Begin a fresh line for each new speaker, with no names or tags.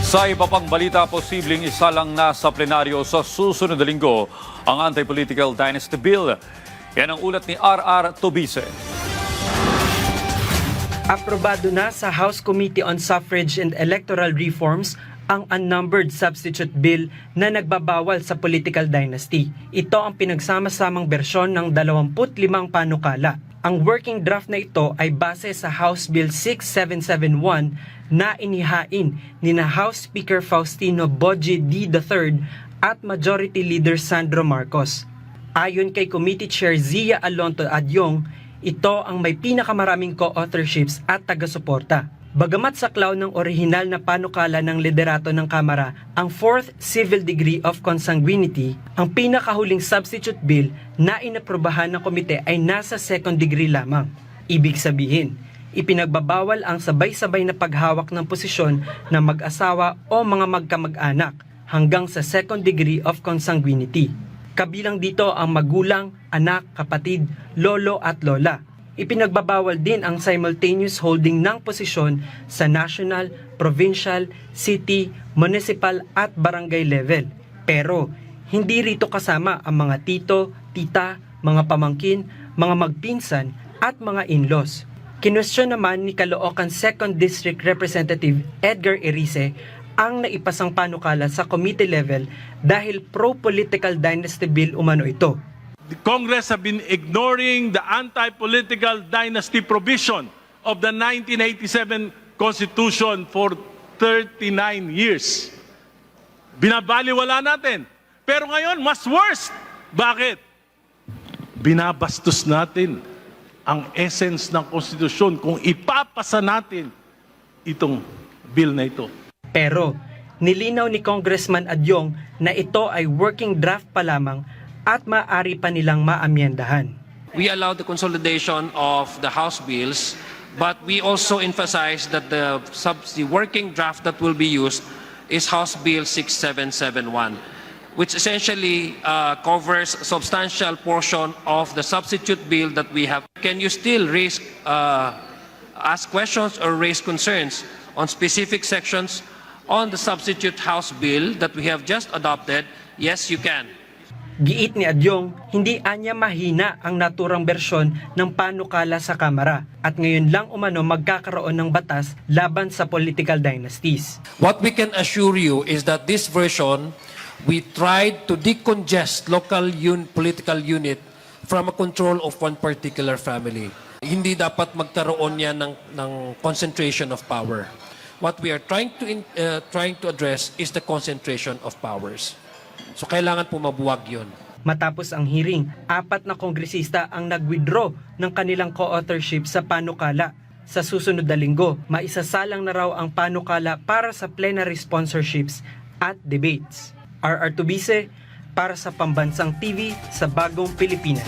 Sa iba pang balita, posibleng isalang na sa plenaryo sa susunod na linggo ang Anti-Political Dynasty Bill. Yan ang ulat ni R.R. Tobise.
Aprobado na sa House Committee on Suffrage and Electoral Reforms ang unnumbered substitute bill na nagbabawal sa political dynasty. Ito ang pinagsama-samang bersyon ng 25 panukala. Ang working draft na ito ay base sa House Bill 6771 na inihain ni na House Speaker Faustino Boji D. III at Majority Leader Sandro Marcos. Ayon kay Committee Chair Zia Alonto Adyong, ito ang may pinakamaraming co-authorships at taga-suporta. Bagamat saklaw ng orihinal na panukala ng liderato ng Kamara ang 4th Civil Degree of Consanguinity, ang pinakahuling substitute bill na inaprobahan ng komite ay nasa 2nd degree lamang. Ibig sabihin, ipinagbabawal ang sabay-sabay na paghawak ng posisyon ng mag-asawa o mga magkamag-anak hanggang sa 2nd degree of consanguinity. Kabilang dito ang magulang, anak, kapatid, lolo at lola. Ipinagbabawal din ang simultaneous holding ng posisyon sa national, provincial, city, municipal at barangay level. Pero hindi rito kasama ang mga tito, tita, mga pamangkin, mga magpinsan at mga in-laws. Kinwestiyon naman ni Caloocan 2nd District Representative Edgar Erice ang naipasang panukala sa committee level dahil pro-political dynasty bill umano ito.
The Congress have been ignoring the anti-political dynasty provision of the 1987 Constitution for 39 years. Binabaliwala natin. Pero ngayon, mas worse. Bakit? Binabastos natin ang essence ng Konstitusyon kung ipapasa natin itong bill na ito.
Pero nilinaw ni Congressman Adyong na ito ay working draft pa lamang at maaari pa nilang maamyendahan.
We allow the consolidation of the House bills, but we also emphasize that the working draft that will be used is House Bill 6771, which essentially covers a substantial portion of the substitute bill that we have. Can you still ask questions or raise concerns on specific sections on the substitute House bill that we have just adopted? Yes, you can.
Giit ni Adyong, hindi anya mahina ang naturang bersyon ng panukala sa Kamara at ngayon lang umano magkakaroon ng batas laban sa political dynasties.
What we can assure you is that this version, we tried to decongest local political unit from a control of one particular family. Hindi dapat magkaroon yan ng concentration of power. What we are trying to address is the concentration of powers. So kailangan po mabuwag yun.
Matapos ang hearing, 4 na kongresista ang nag-withdraw ng kanilang co-authorship sa panukala. Sa susunod na linggo, maisasalang na raw ang panukala para sa plenary sponsorships at debates. R.R. Tobise para sa Pambansang TV sa Bagong Pilipinas.